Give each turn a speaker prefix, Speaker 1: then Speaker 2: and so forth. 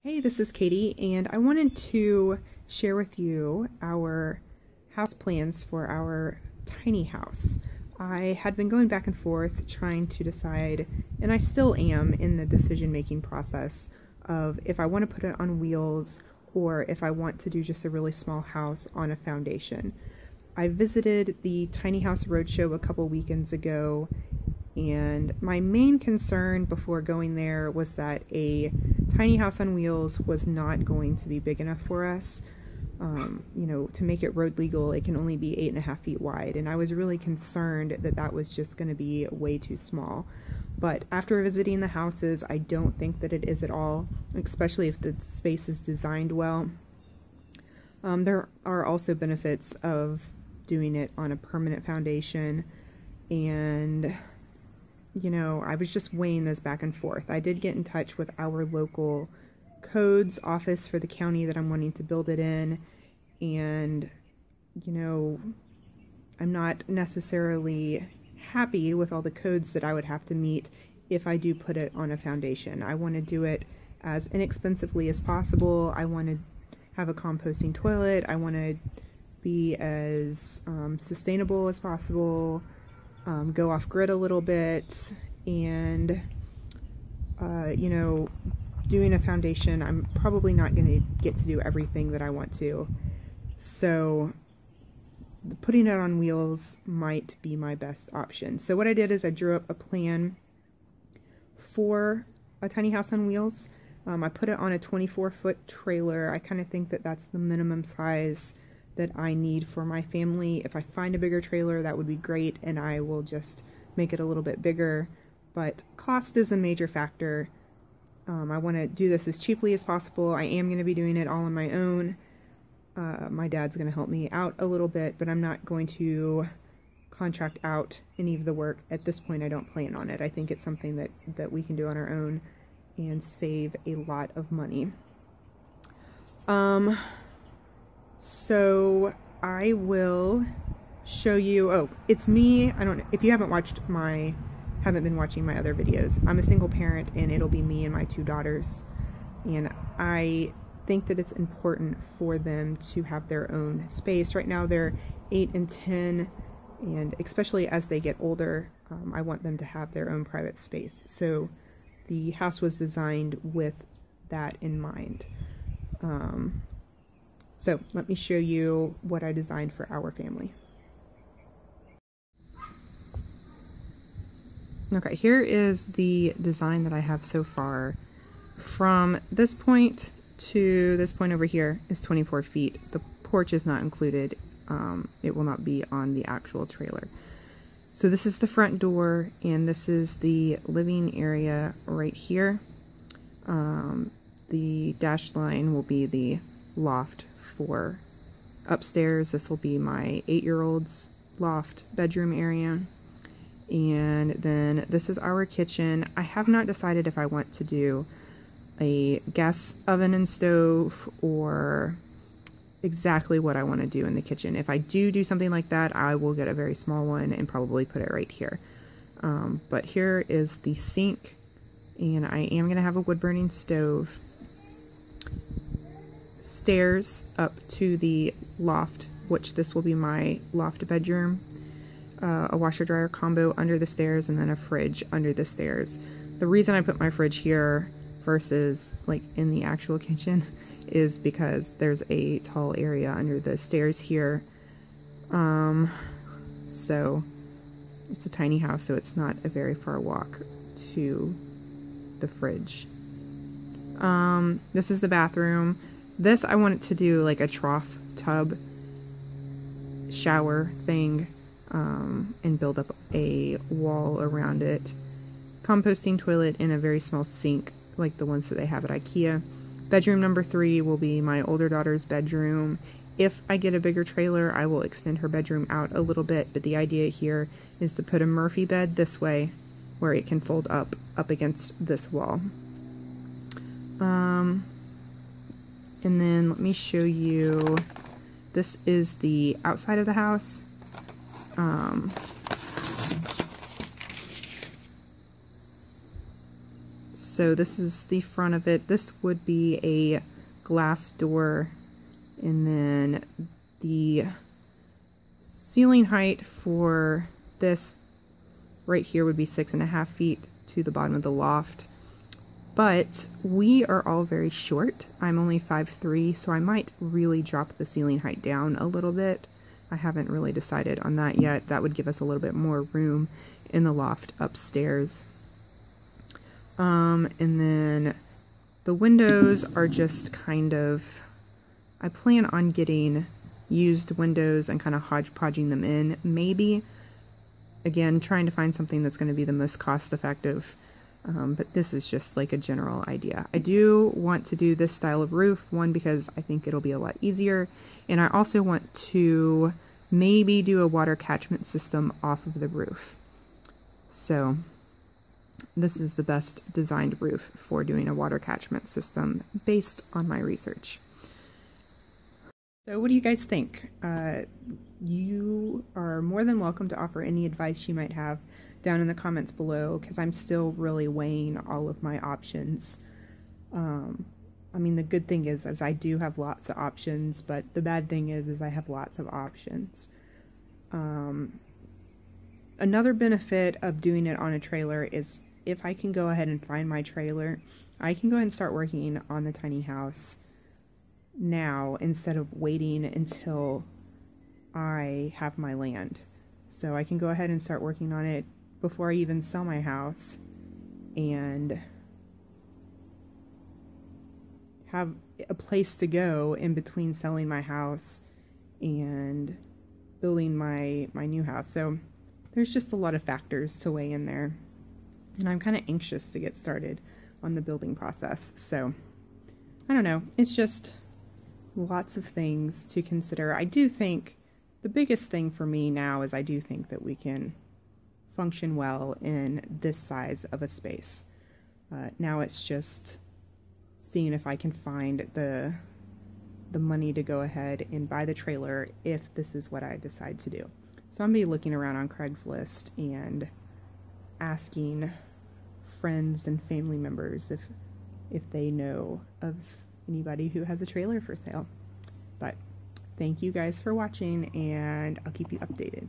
Speaker 1: Hey, this is Katie, and I wanted to share with you our house plans for our tiny house. I had been going back and forth trying to decide, and I still am in the decision-making process of if I want to put it on wheels or if I want to do just a really small house on a foundation. I visited the Tiny House Roadshow a couple weekends ago, and my main concern before going there was that a tiny house on wheels was not going to be big enough for us. To make it road legal, it can only be 8.5 feet wide, and I was really concerned that that was just going to be way too small. But after visiting the houses, I don't think that it is at all, especially if the space is designed well. There are also benefits of doing it on a permanent foundation, and I was just weighing those back and forth. I did get in touch with our local codes office for the county that I'm wanting to build it in, and I'm not necessarily happy with all the codes that I would have to meet if I do put it on a foundation. I want to do it as inexpensively as possible. I want to have a composting toilet. I want to be as sustainable as possible. Go off grid a little bit, and doing a foundation, I'm probably not going to get to do everything that I want to, so putting it on wheels might be my best option. So what I did is I drew up a plan for a tiny house on wheels. I put it on a 24-foot trailer. I kind of think that that's the minimum size that I need for my family. If I find a bigger trailer, that would be great, and I will just make it a little bit bigger, but cost is a major factor. I want to do this as cheaply as possible. I am going to be doing it all on my own. My dad's going to help me out a little bit, but I'm not going to contract out any of the work. At this point, I don't plan on it. I think it's something that we can do on our own and save a lot of money. So I will show you, it's me. I don't know if you haven't been watching my other videos. I'm a single parent, and it'll be me and my 2 daughters. And I think that it's important for them to have their own space. Right now they're 8 and 10, and especially as they get older, I want them to have their own private space. So the house was designed with that in mind. So let me show you what I designed for our family. Okay, here is the design that I have so far. From this point to this point over here is 24 feet. The porch is not included. It will not be on the actual trailer. So this is the front door, and this is the living area right here. The dashed line will be the loft for upstairs. This will be my 8-year-old's loft bedroom area. And then this is our kitchen. I have not decided if I want to do a gas oven and stove or exactly what I want to do in the kitchen. If I do something like that, I will get a very small one and probably put it right here. But here is the sink, and I am going to have a wood-burning stove. Stairs up to the loft, which this will be my loft bedroom. A washer-dryer combo under the stairs, and then a fridge under the stairs. The reason I put my fridge here versus like in the actual kitchen is because there's a tall area under the stairs here. So it's a tiny house, so it's not a very far walk to the fridge. This is the bathroom. This I wanted to do like a trough tub shower thing, and build up a wall around it. Composting toilet and a very small sink like the ones that they have at IKEA. Bedroom number 3 will be my older daughter's bedroom. If I get a bigger trailer, I will extend her bedroom out a little bit, but the idea here is to put a Murphy bed this way where it can fold up against this wall. And then let me show you, this is the outside of the house. So this is the front of it. This would be a glass door, and then the ceiling height for this right here would be 6.5 feet to the bottom of the loft. But we are all very short. I'm only 5'3", so I might really drop the ceiling height down a little bit. I haven't really decided on that yet. That would give us a little bit more room in the loft upstairs. And then the windows are just kind of, I plan on getting used windows and kind of hodgepodging them in, maybe. Again, trying to find something that's going to be the most cost effective, but this is just like a general idea. I do want to do this style of roof, one, because I think it'll be a lot easier, and I also want to maybe do a water catchment system off of the roof. So this is the best designed roof for doing a water catchment system based on my research. So what do you guys think? You are more than welcome to offer any advice you might have down in the comments below, because I'm still really weighing all of my options. I mean, the good thing is I do have lots of options, but the bad thing is I have lots of options. Another benefit of doing it on a trailer is if I can go ahead and find my trailer, I can go ahead and start working on the tiny house now instead of waiting until I have my land. So I can go ahead and start working on it before I even sell my house and have a place to go in between selling my house and building my new house. So there's just a lot of factors to weigh in there, and I'm kind of anxious to get started on the building process. So I don't know, it's just lots of things to consider. I do think the biggest thing for me now is I do think that we can function well in this size of a space. Now it's just seeing if I can find the money to go ahead and buy the trailer if this is what I decide to do. So I'm going to be looking around on Craigslist and asking friends and family members if they know of anybody who has a trailer for sale. But thank you guys for watching, and I'll keep you updated.